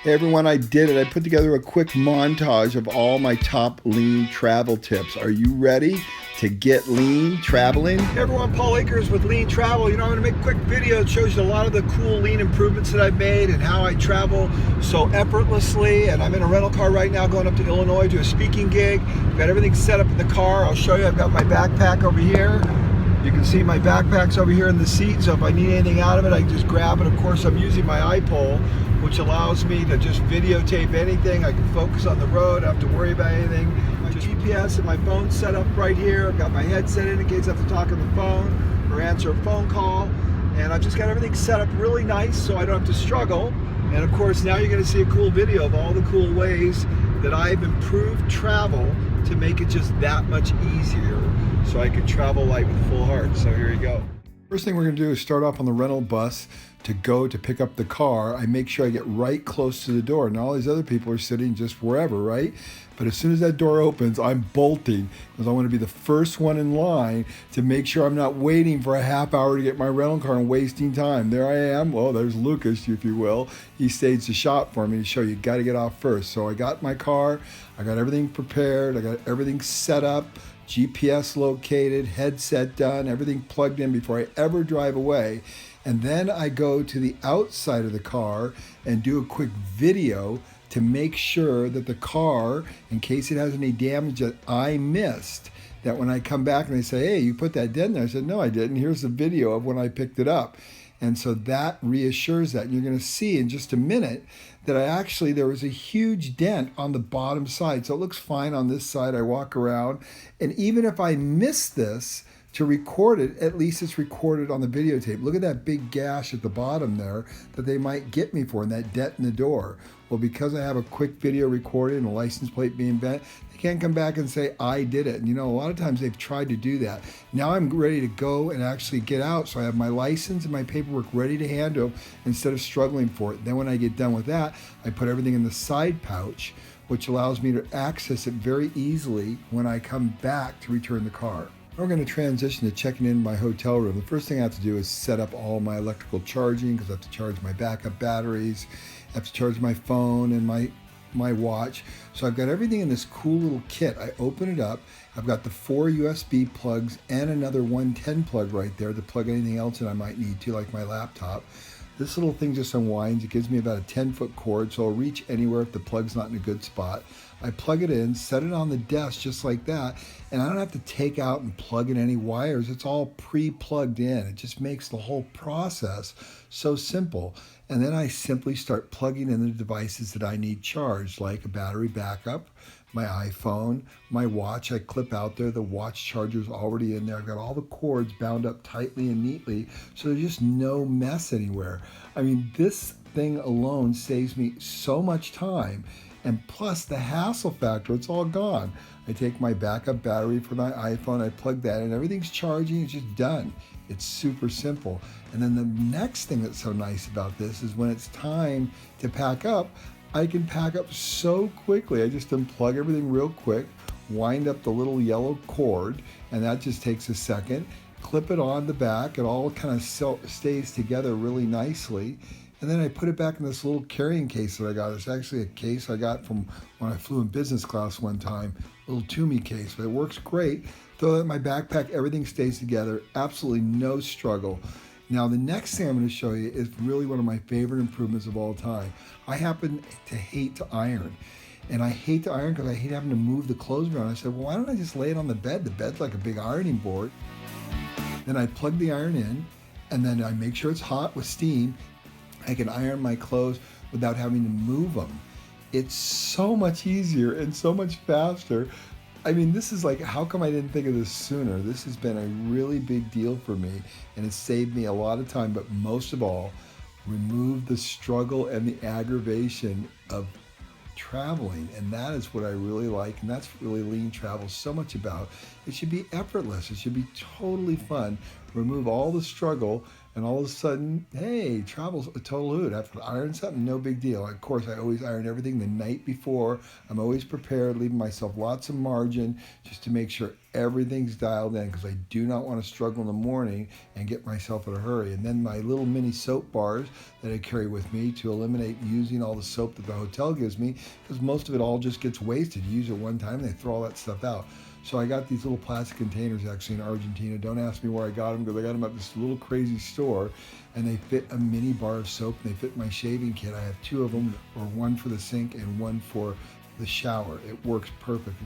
Hey everyone, I did it. I put together a quick montage of all my top lean travel tips. Are you ready to get lean traveling? Hey everyone, Paul Akers with Lean Travel. I'm going to make a quick video. It shows you a lot of the cool lean improvements that I've made and how I travel so effortlessly. And I'm in a rental car right now going up to Illinois to a speaking gig. I've got everything set up in the car. I'll show you. I've got my backpack over here. You can see my backpack's over here in the seat, so if I need anything out of it, I can just grab it. Of course, I'm using my iPole, which allows me to just videotape anything. I can focus on the road, I don't have to worry about anything. My GPS and my phone set up right here. I've got my headset in case I have to talk on the phone or answer a phone call. And I've just got everything set up really nice so I don't have to struggle. And of course, now you're going to see a cool video of all the cool ways that I've improved travel to make it just that much easier so I can travel light with a full heart. So here you go. First thing we're going to do is start off on the rental bus to go to pick up the car. I make sure I get right close to the door. Now all these other people are sitting just wherever, right? But as soon as that door opens, I'm bolting because I want to be the first one in line to make sure I'm not waiting for a half hour to get my rental car and wasting time. There I am. Well, there's Lucas, if you will. He staged the shot for me to show you got to get off first. So I got my car. I got everything prepared. I got everything set up. GPS located, headset done, everything plugged in before I ever drive away. And then I go to the outside of the car and do a quick video to make sure that the car, in case it has any damage that I missed, that when I come back and they say, hey, you put that dent in there. I said, no, I didn't. Here's the video of when I picked it up. And so that reassures that. And you're going to see in just a minute that there was a huge dent on the bottom side. So it looks fine on this side. I walk around. And even if I miss this to record it, at least it's recorded on the videotape. Look at that big gash at the bottom there that they might get me for, and that dent in the door. Well, because I have a quick video recorded and a license plate being bent, they can't come back and say, I did it. And a lot of times they've tried to do that. Now I'm ready to go and actually get out. So I have my license and my paperwork ready to hand them instead of struggling for it. Then when I get done with that, I put everything in the side pouch, which allows me to access it very easily when I come back to return the car. We're going to transition to checking in my hotel room. The first thing I have to do is set up all my electrical charging because I have to charge my backup batteries. I have to charge my phone and my watch. So I've got everything in this cool little kit. I open it up. I've got the 4 USB plugs and another 110 plug right there to plug anything else that I might need to, like my laptop. This little thing just unwinds. It gives me about a 10-foot cord, so I'll reach anywhere if the plug's not in a good spot. I plug it in, set it on the desk just like that, and I don't have to take out and plug in any wires. It's all pre-plugged in. It just makes the whole process so simple. And then I simply start plugging in the devices that I need charged, like a battery backup, my iPhone, my watch. I clip out there. The watch charger's already in there. I've got all the cords bound up tightly and neatly, so there's just no mess anywhere. I mean, this thing alone saves me so much time. And plus the hassle factor, it's all gone. I take my backup battery for my iPhone, I plug that in, everything's charging, it's just done. It's super simple. And then the next thing that's so nice about this is when it's time to pack up, I can pack up so quickly. I just unplug everything real quick, wind up the little yellow cord, and that just takes a second. Clip it on the back, it all kind of stays together really nicely. And then I put it back in this little carrying case that I got. It's actually a case I got from when I flew in business class one time, a little Toomey case, but it works great. Throw that in my backpack, everything stays together, absolutely no struggle. Now the next thing I'm going to show you is really one of my favorite improvements of all time. I happen to hate to iron. And I hate to iron because I hate having to move the clothes around. I said, well, why don't I just lay it on the bed? The bed's like a big ironing board. Then I plug the iron in, and then I make sure it's hot with steam. I can iron my clothes without having to move them. It's so much easier and so much faster. I mean, this is like, how come I didn't think of this sooner? This has been a really big deal for me, and it's saved me a lot of time, but most of all, remove the struggle and the aggravation of traveling. And that is what I really like, and that's really Lean Travel so much about. It should be effortless. It should be totally fun. Remove all the struggle And all of a sudden, hey, travel's a total hoot. I have to iron something, no big deal. Of course, I always iron everything the night before. I'm always prepared, leaving myself lots of margin just to make sure everything's dialed in, because I do not want to struggle in the morning and get myself in a hurry. And then my little mini soap bars that I carry with me to eliminate using all the soap that the hotel gives me, because most of it all just gets wasted. You use it one time and they throw all that stuff out. So I got these little plastic containers actually in Argentina. Don't ask me where I got them, because I got them at this little crazy store, and they fit a mini bar of soap. And they fit my shaving kit. I have two of them, or one for the sink and one for the shower. It works perfect.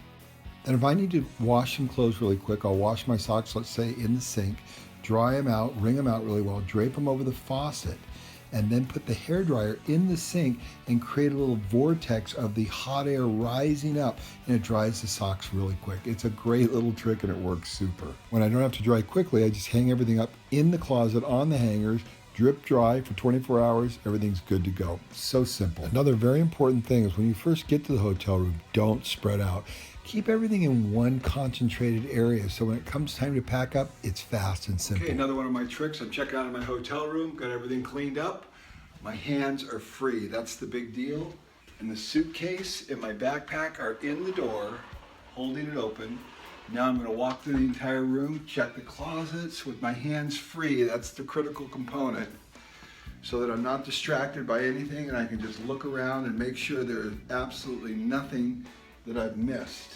And if I need to wash some clothes really quick, I'll wash my socks, let's say, in the sink, dry them out, wring them out really well, drape them over the faucet, and then put the hairdryer in the sink and create a little vortex of the hot air rising up, and it dries the socks really quick. It's a great little trick and it works super. When I don't have to dry quickly, I just hang everything up in the closet on the hangers, drip dry for 24 hours, everything's good to go. So simple. Another very important thing is when you first get to the hotel room, don't spread out. Keep everything in one concentrated area, so when it comes time to pack up, it's fast and simple. Okay, another one of my tricks. I'm checking out of my hotel room, got everything cleaned up. My hands are free, that's the big deal. And the suitcase and my backpack are in the door, holding it open. Now I'm gonna walk through the entire room, check the closets with my hands free. That's the critical component, so that I'm not distracted by anything and I can just look around and make sure there's absolutely nothing that I've missed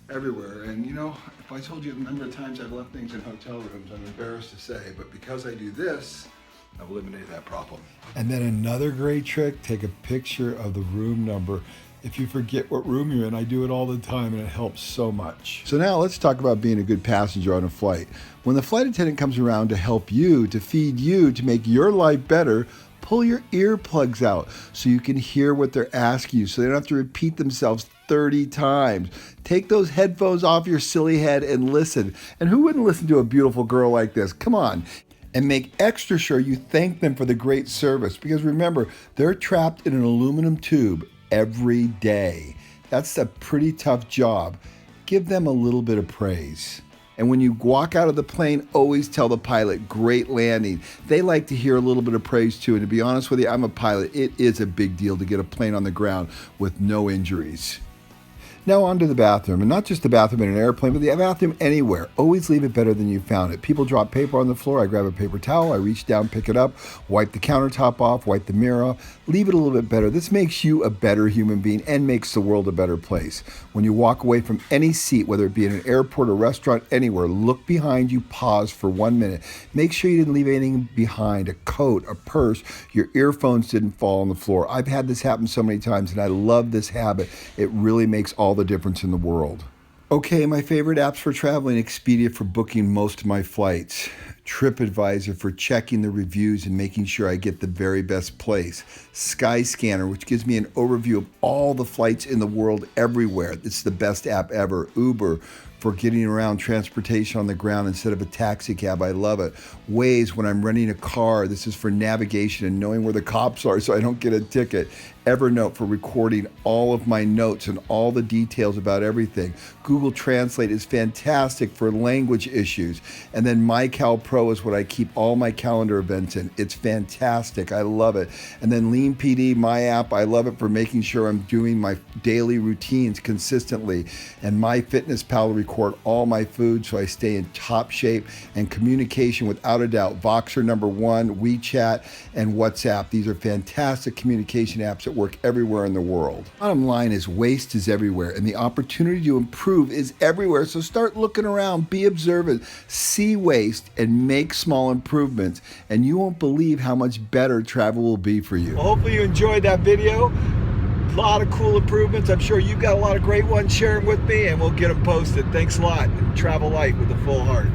everywhere. And you know, if I told you the number of times I've left things in hotel rooms, I'm embarrassed to say, but because I do this, I've eliminated that problem. And then another great trick, take a picture of the room number. If you forget what room you're in, I do it all the time and it helps so much. So now let's talk about being a good passenger on a flight. When the flight attendant comes around to help you, to feed you, to make your life better, pull your earplugs out so you can hear what they're asking you, so they don't have to repeat themselves 30 times. Take those headphones off your silly head and listen. And who wouldn't listen to a beautiful girl like this? Come on. And make extra sure you thank them for the great service, because remember, they're trapped in an aluminum tube every day. That's a pretty tough job. Give them a little bit of praise. And when you walk out of the plane, always tell the pilot, great landing. They like to hear a little bit of praise too. And to be honest with you, I'm a pilot. It is a big deal to get a plane on the ground with no injuries. Now on to the bathroom, and not just the bathroom in an airplane, but the bathroom anywhere. Always leave it better than you found it. People drop paper on the floor, I grab a paper towel, I reach down, pick it up, wipe the countertop off, wipe the mirror off, leave it a little bit better. This makes you a better human being and makes the world a better place. When you walk away from any seat, whether it be in an airport, a restaurant, anywhere, look behind you, pause for 1 minute. Make sure you didn't leave anything behind, a coat, a purse, your earphones didn't fall on the floor. I've had this happen so many times, and I love this habit. It really makes all the difference in the world. Okay, my favorite apps for traveling: Expedia for booking most of my flights, TripAdvisor for checking the reviews and making sure I get the very best place, Skyscanner, which gives me an overview of all the flights in the world everywhere. It's the best app ever. Uber for getting around, transportation on the ground instead of a taxi cab. I love it. Waze when I'm renting a car. This is for navigation and knowing where the cops are so I don't get a ticket. Evernote for recording all of my notes and all the details about everything. Google Translate is fantastic for language issues. And then MyCal Pro is what I keep all my calendar events in. It's fantastic. I love it. And then Lean PD, my app, I love it for making sure I'm doing my daily routines consistently. And MyFitnessPal record all my food so I stay in top shape. And communication, without a doubt, Voxer #1, WeChat, and WhatsApp. These are fantastic communication apps that work everywhere in the world. Bottom line is, waste is everywhere and the opportunity to improve is everywhere. So start looking around, be observant, see waste, and make small improvements, and you won't believe how much better travel will be for you. Well, hopefully you enjoyed that video. A lot of cool improvements. I'm sure you've got a lot of great ones. Share them with me and we'll get them posted. Thanks a lot. Travel light with a full heart.